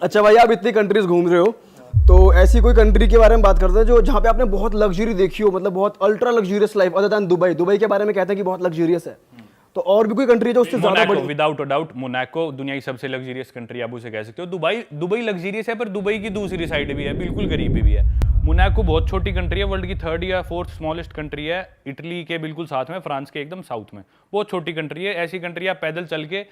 अच्छा भाई, आप इतनी कंट्रीज घूम रहे हो, तो ऐसी कोई कंट्री के बारे में बात करते हैं जो जहाँ पे आपने बहुत लग्जरी देखी हो, मतलब बहुत ultra luxurious life, other than Dubai. Dubai के बारे में कहते हैं कि बहुत लग्जरियस है, तो और भी कोई कंट्री जो उससे ज्यादा मोनाको, बड़ी? विदाउट अ डाउट मोनाको दुनिया की सबसे लग्जरियस कंट्री आप उसे कह सकते हो। दुबई लग्जरियस है, पर दुबई की दूसरी साइड भी है, बिल्कुल करीब भी है। मोनाको बहुत छोटी कंट्री है, वर्ल्ड की 3rd या 4th स्मॉलेस्ट कंट्री है, इटली के बिल्कुल साथ में, फ्रांस के एकदम साउथ में। बहुत छोटी कंट्री है। ऐसी कंट्री आप पैदल चल के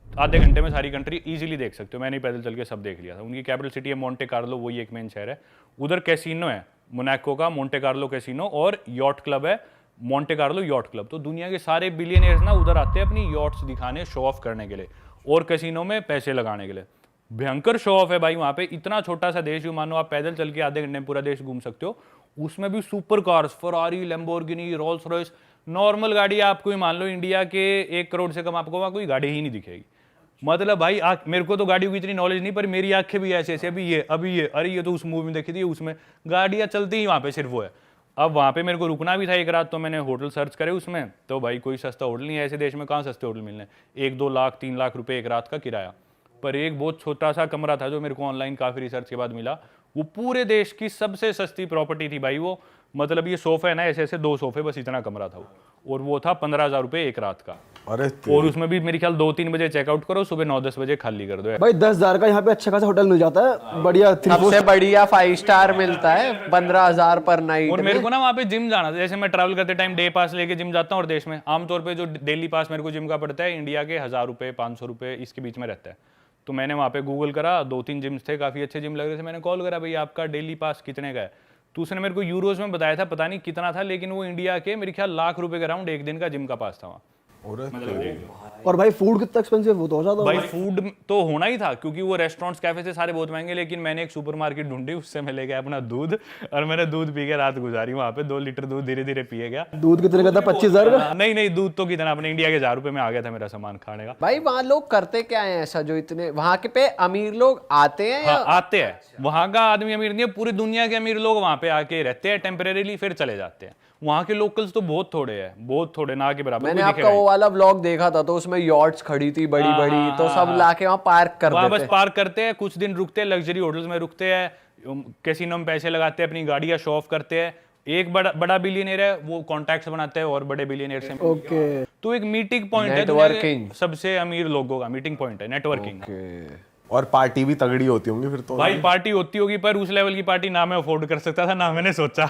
आधे घंटे में सारी कंट्री इजीली देख सकते हो। मैंने पैदल चल के सब देख लिया था। उनकी कैपिटल सिटी है मोंटे कार्लो, वही एक मेन शहर है। उधर कैसीनो है मोनाको का, मोंटे कार्लो कैसीनो, और यॉट क्लब है, मोंटे कार्लो यॉट क्लब। तो दुनिया के सारे बिलियनियर्स ना उधर आते हैं अपनी यॉट्स दिखाने, शो ऑफ करने के लिए, और कैसीनो में पैसे लगाने के लिए। भयंकर शो ऑफ है भाई वहां पे। इतना छोटा सा देश, मानो आप पैदल चल के आधे घंटे में पूरा देश घूम सकते हो। उसमें भी super cars, Ferrari, Lamborghini, Rolls Royce. Normal गाड़ी आपको ही मान लो इंडिया के 1 करोड़ से कम आपको वहां कोई गाड़ी ही नहीं दिखेगी। मतलब भाई मेरे को तो गाड़ियों की इतनी नॉलेज नहीं, पर मेरी आंखें भी ऐसे ऐसे, अभी ये अरे ये तो उस मूवी में देखी थी, उसमें गाड़ियां चलती ही वहां पे सिर्फ वो है। अब वहां पे मेरे को रुकना भी था एक रात, तो मैंने होटल सर्च करे उसमें, तो भाई कोई सस्ता होटल नहीं है। ऐसे देश में कहाँ सस्ते होटल मिलने, 1-2 लाख 3 लाख रुपए एक रात का किराया। पर एक बहुत छोटा सा कमरा था जो मेरे को ऑनलाइन काफी रिसर्च के बाद मिला, वो पूरे देश की सबसे सस्ती प्रॉपर्टी थी भाई वो। मतलब ये सोफा है ना, ऐसे ऐसे 2 सोफे, बस इतना कमरा था वो, और वो था 15,000 रुपए एक रात का। अरे और उसमें भी मेरे ख्याल 2-3 बजे चेकआउट करो, सुबह 9-10 बजे खाली कर दो। भाई 10,000 का यहाँ पे अच्छा खासा होटल मिल जाता है, बढ़िया सबसे बढ़िया 5 स्टार मिलता है 15,000 पर नाइट। और मेरे को ना वहाँ पे जिम जाना था। जैसे मैं ट्रैवल करते टाइम डे पास लेके जिम जाता हूँ, और देश में आमतौर पे जो डेली पास मेरे को जिम का पड़ता है इंडिया के 1000 रुपये 500 रुपये इसके बीच में रहता है। तो मैंने वहाँ पे गूगल करा, 2-3 जिम्स थे, काफ़ी अच्छे जिम लग रहे थे। मैंने कॉल करा, भाई आपका डेली पास कितने का है? तो उसने मेरे को यूरोज में बताया था, पता नहीं कितना था, लेकिन वो इंडिया के मेरे ख्याल लाख रुपए के अराउंड एक दिन का जिम का पास था वहाँ। और भाई फूड कितना एक्सपेंसिव, वो तो ज्यादा। भाई फूड तो होना ही था, क्योंकि वो रेस्टोरेंट्स कैफे से सारे बहुत महंगे। लेकिन मैंने एक सुपरमार्केट ढूंढी, उससे मैं ले गया अपना दूध, और मैंने दूध पी के रात गुजारी वहाँ पे। 2 लीटर दूध धीरे धीरे पिए गया। दूध कितने का था? 25,000 का? नहीं, दूध तो कितना, अपने इंडिया के 1000 रुपए में आ गया था मेरा सामान खाने का। भाई वहाँ लोग करते क्या है ऐसा जो इतने वहाँ के पे अमीर लोग आते हैं? हाँ, आते हैं। वहाँ का आदमी अमीर नहीं है, पूरी दुनिया के अमीर लोग वहाँ पे आके रहते हैं टेम्परेरीली, फिर चले जाते हैं। वहाँ के लोकल्स तो बहुत थोड़े हैं, बहुत थोड़े, ना के बराबर। मैंने आपका वो वाला व्लॉग देखा था, तो उसमें यॉट्स खड़ी थी बड़ी बड़ी, तो सब लाके वहाँ पार्क कर देते बस पार्क करते हैं, कुछ दिन रुकते हैं, लग्जरी होटल्स में रुकते हैं, कैसीनो में पैसे लगाते हैं, अपनी गाड़ियाँ शो ऑफ करते हैं। एक बड़ा बिलियनियर है, वो कॉन्टैक्ट्स बनाते हैं और बड़े बिलियनियर से। ओके। तो एक मीटिंग पॉइंट है, नेटवर्किंग। सबसे अमीर लोगों का मीटिंग पॉइंट है, नेटवर्किंग। और पार्टी भी तगड़ी होती होंगी फिर तो। भाई पार्टी होती होगी, पर उस लेवल की पार्टी ना मैं अफोर्ड कर सकता था, ना मैंने सोचा।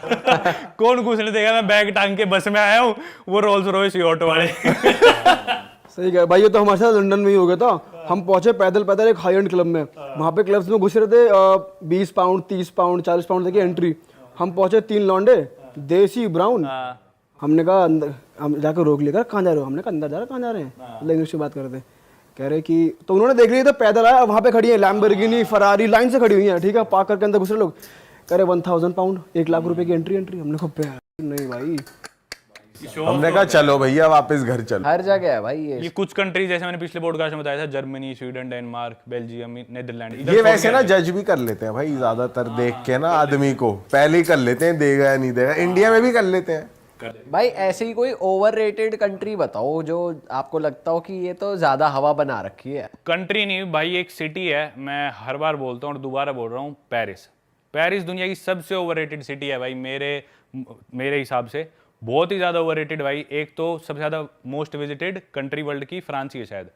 कौन घुसने देगा? मैं बैग टांग के बस में आया हूँ, वो रोल्स रॉयस यॉट वाले। सही कहा भाई, ये तो हमारे साथ लंदन में ही हो गया था। हम पहुंचे पैदल पैदल एक हाई एंड क्लब में, वहाँ पे क्लब्स में घुस रहे थे, 20 पाउंड 30 पाउंड 40 पाउंड तक की एंट्री। हम पहुंचे 3 लौंडे देसी ब्राउन। हमने कहा अंदर, हम जाकर रोक लिया, कहाँ जा रहे हो? हमने कहा अंदर जा रहे हैं। कहाँ जा रहे हैं? मतलब इंग्लिश में बात कर रहे थे। कह रहे कि, तो उन्होंने देख लिया, तो पैदल आया, वहाँ पे खड़ी है लैम्बोर्गिनी फरारी, लाइन से खड़ी हुई है, ठीक है, पार्क करके अंदर घुस रहे लोग। कह रहे 1000 पाउंड, 1 लाख रुपए की एंट्री। हमने कहा नहीं भाई। हमने कहा चलो भैया वापस घर चलो। हर जगह है भाई ये। कुछ कंट्री, जैसे मैंने पिछले पॉडकास्ट में बताया था, Germany, Sweden, Denmark, Belgium, Netherland. ये वैसे ना जज भी कर लेते हैं भाई, ज्यादातर देख के ना आदमी को पहले ही कर लेते हैं, देगा या नहीं देगा। इंडिया में भी कर लेते हैं भाई। ऐसे ही कोई ओवररेटेड कंट्री बताओ जो आपको लगता हो कि ये तो ज्यादा हवा बना रखी है। कंट्री नहीं भाई, एक सिटी है, मैं हर बार बोलता हूँ और दोबारा बोल रहा हूँ, पेरिस। पेरिस दुनिया की सबसे ओवररेटेड सिटी है भाई, मेरे हिसाब से बहुत ही ज्यादा ओवररेटेड भाई। एक तो सबसे ज्यादा मोस्ट विजिटेड कंट्री वर्ल्ड की फ्रांस ही है शायद,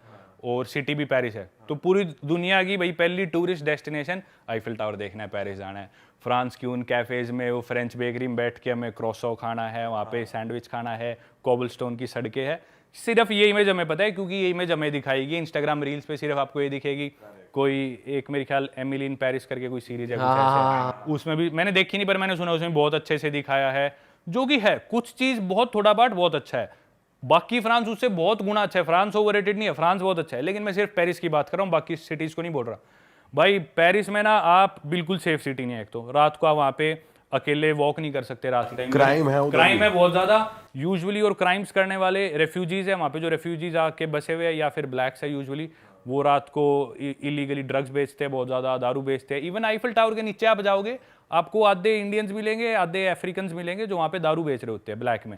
और सिटी भी पेरिस है। तो पूरी दुनिया की भाई पहली टूरिस्ट डेस्टिनेशन, आईफिल टावर देखना है, पेरिस जाना है। फ्रांस की उन कैफेज में, वो फ्रेंच बेकरी में बैठ के हमें क्रॉसो खाना है, वहाँ पे सैंडविच खाना है, कोबलस्टोन की सड़कें हैं। सिर्फ ये इमेज हमें पता है, क्योंकि ये इमेज हमें दिखाएगी इंस्टाग्राम रील्स पे, सिर्फ आपको ये दिखेगी। कोई एक मेरे ख्याल एमिली इन पेरिस करके कोई सीरीज है कुछ ऐसे, उसमें भी मैंने देखी नहीं, पर मैंने सुना उसमें बहुत अच्छे से दिखाया है। जो कि है कुछ चीज बहुत थोड़ा पार्ट बहुत अच्छा है, बाकी फ्रांस उससे बहुत गुना अच्छा है। फ्रांस ओवररेटेड नहीं है, फ्रांस बहुत अच्छा है। लेकिन मैं सिर्फ पेरिस की बात कर रहा हूँ, बाकी सिटीज को नहीं बोल रहा भाई। पेरिस में ना आप बिल्कुल सेफ सिटी नहीं है। एक तो रात को आप वहाँ पे अकेले वॉक नहीं कर सकते रात के टाइम। क्राइम है उधर क्राइम है बहुत ज्यादा यूजुअली, और क्राइम्स करने वाले रेफ्यूजीज है वहाँ पे, जो रेफ्यूजीज आके बसे हुए हैं या फिर ब्लैक्स है यूजुअली, वो रात को इलीगली ड्रग्स बेचते हैं, बहुत ज्यादा दारू बेचते हैं। इवन आईफिल टावर के नीचे आप जाओगे, आपको आधे इंडियंस मिलेंगे, आधे अफ्रीकन मिलेंगे, जो वहाँ पे दारू बेच रहे होते हैं ब्लैक में।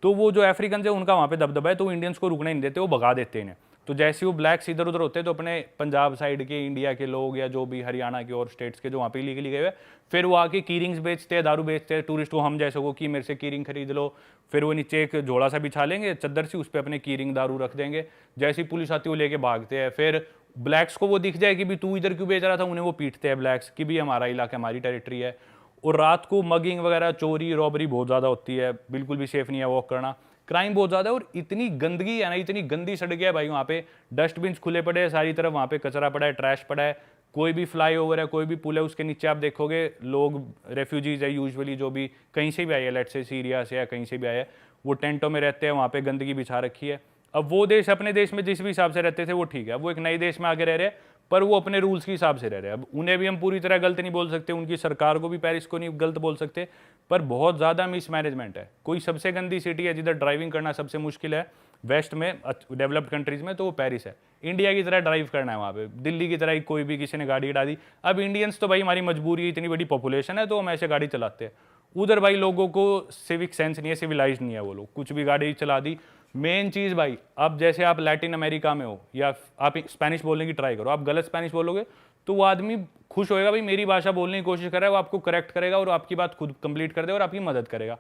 तो वो जो अफ्रीकन है उनका वहाँ पे दबदबा है, तो इंडियंस को रुकने नहीं देते, वो भगा देते हैं इन्हें। तो जैसे वो ब्लैक्स इधर उधर होते हैं तो अपने पंजाब साइड के इंडिया के लोग या जो भी हरियाणा के और स्टेट्स के जो वहाँ पे इलीगली गए हुए, फिर वो आके की रिंग्स बेचते हैं, दारू बेचते हैं टूरिस्ट को, हम जैसे को कि मेरे से की रिंग खरीद लो, फिर वो नीचे एक झोला सा बिछा लेंगे चद्दर सी, उस पर अपने की रिंग दारू रख देंगे, जैसे ही पुलिस आती है वो लेके भागते हैं। फिर ब्लैक्स को वो दिख जाए कि भी तू इधर क्यों बेच रहा था, उन्हें वो पीटते हैं ब्लैक्स कि भी हमारा इलाका हमारी टेरिटरी है। और रात को मगिंग वगैरह, चोरी रॉबरी बहुत ज़्यादा होती है, बिल्कुल भी सेफ नहीं है वॉक करना, क्राइम बहुत ज़्यादा है। और इतनी गंदगी है ना, इतनी गंदी सड़क है भाई, वहाँ पे डस्टबिन खुले पड़े हैं सारी तरफ, वहाँ पे कचरा पड़ा है, ट्रैश पड़ा है, कोई भी फ्लाईओवर है, कोई भी पुल है, उसके नीचे आप देखोगे लोग रेफ्यूजीज है यूजुअली, जो भी कहीं से भी आए हैं, लेट से सीरिया से या कहीं से भी आए हैं, वो टेंटों में रहते हैं, वहाँ पे गंदगी बिछा रखी है। अब वो देश अपने देश में जिस भी हिसाब से रहते थे वो ठीक है, अब वो एक नए देश में आके रह रहे हैं, पर वो अपने रूल्स के हिसाब से रह रहे हैं। अब उन्हें भी हम पूरी तरह गलत नहीं बोल सकते, उनकी सरकार को भी, पेरिस को नहीं गलत बोल सकते, पर बहुत ज़्यादा मिसमैनेजमेंट है। कोई सबसे गंदी सिटी है जिधर ड्राइविंग करना सबसे मुश्किल है वेस्ट में, डेवलप्ड कंट्रीज़ में, तो वो पेरिस है। इंडिया की तरह ड्राइव करना है वहाँ पे, दिल्ली की तरह ही कोई भी किसी ने गाड़ी उड़ा दी। अब इंडियंस तो भाई हमारी मजबूरी है, इतनी बड़ी पॉपुलेशन है तो हम ऐसे गाड़ी चलाते हैं। उधर भाई लोगों को सिविक सेंस नहीं है, सिविलाइज नहीं है, वो लोग कुछ भी गाड़ी चला दी। मेन चीज़ भाई, अब जैसे आप लैटिन अमेरिका में हो या आप स्पेनिश बोलने की ट्राई करो, आप गलत स्पेनिश बोलोगे तो वो आदमी खुश होएगा भाई मेरी भाषा बोलने की कोशिश कर रहा है, वो आपको करेक्ट करेगा और आपकी बात खुद कंप्लीट कर देगा और आपकी मदद करेगा।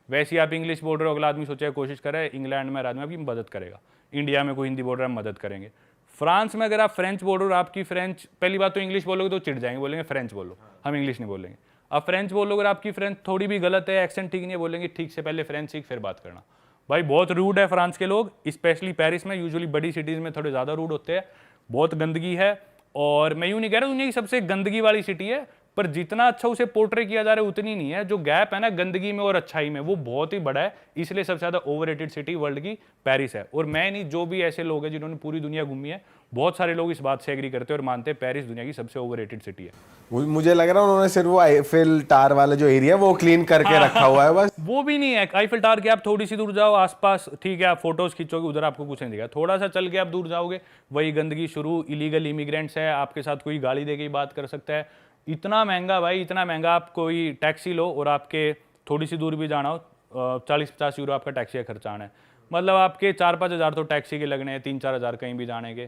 वैसे ही आप इंग्लिश बोल रहे हो, अगला आदमी सोचेगा कोशिश कर रहा है, इंग्लैंड में आदमी आपकी मदद करेगा, इंडिया में कोई हिंदी बोल रहा है मदद करेंगे। फ्रांस में अगर आप फ्रेंच बोल रहे हो और आपकी फ्रेंच, पहली बात तो इंग्लिश बोलोगे तो चिढ़ जाएंगे, बोलेंगे फ्रेंच बोलो, हम इंग्लिश नहीं बोलेंगे। अब फ्रेंच बोलोगे और आपकी फ्रेंच थोड़ी भी गलत है, एक्सेंट ठीक नहीं है, बोलेंगे ठीक से पहले फ्रेंच सीख फिर बात करना। भाई बहुत रूड है फ्रांस के लोग, स्पेशली पेरिस में, यूजुअली बड़ी सिटीज़ में थोड़े ज़्यादा रूड होते हैं, बहुत गंदगी है। और मैं यूँ नहीं कह रहा दुनिया की सबसे गंदगी वाली सिटी है, पर जितना अच्छा उसे पोर्ट्रे किया जा रहा है उतनी नहीं है। जो गैप है ना गंदगी में और अच्छाई में, वो बहुत ही बड़ा है, इसलिए सबसे ज़्यादा ओवररेटेड सिटी वर्ल्ड की पेरिस है। और मैं नहीं, जो भी ऐसे लोग हैं जिन्होंने पूरी दुनिया घूमी है, बहुत सारे लोग इस बात से एग्री करते हैं और मानते हैं पेरिस दुनिया की सबसे ओवररेटेड सिटी है। मुझे लग रहा है उन्होंने सिर्फ वो आईफिल टावर वाला जो एरिया वो क्लीन करके रखा हुआ है बस। वो भी नहीं है, आईफिल टावर के आप थोड़ी सी दूर जाओ आसपास, ठीक है आप फोटोज खींचोगे, उधर आपको कुछ नहीं दिखेगा। थोड़ा सा चल के आप दूर जाओगे, वही गंदगी शुरू, इलीगल इमिग्रेंट्स है, आपके साथ कोई गाली दे के बात कर सकता है। इतना महंगा भाई, इतना महंगा, आप कोई टैक्सी लो और आपके थोड़ी सी दूर भी जाना हो, 40-50 यूरो आपका टैक्सी का खर्चा आना है, मतलब आपके 4-5 हज़ार तो टैक्सी के लगने हैं, 3-4 हज़ार कहीं भी जाने के,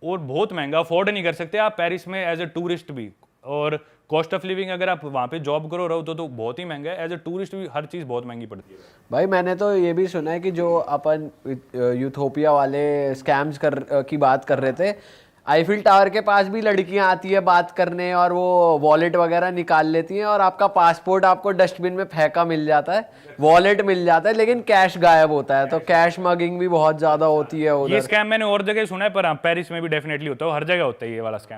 और बहुत महंगा, अफोर्ड नहीं कर सकते आप पेरिस में एज ए टूरिस्ट भी। और कॉस्ट ऑफ लिविंग अगर आप वहाँ पे जॉब करो रहो तो बहुत ही महंगा है, एज ए टूरिस्ट भी हर चीज़ बहुत महंगी पड़ती है। भाई मैंने तो ये भी सुना है कि जो अपन यूथोपिया वाले स्कैम्स की बात कर रहे थे, आईफिल टावर के पास भी लड़कियां आती है बात करने और वो वॉलेट वगैरह निकाल लेती हैं और आपका पासपोर्ट आपको डस्टबिन में फेंका मिल जाता है, वॉलेट मिल जाता है, लेकिन कैश गायब होता है। तो कैश मगिंग भी बहुत ज़्यादा होती है उधर। ये स्कैम मैंने और जगह सुना है, पर हाँ पेरिस में भी डेफिनेटली होता है, हर जगह होता है ये वाला स्कैम।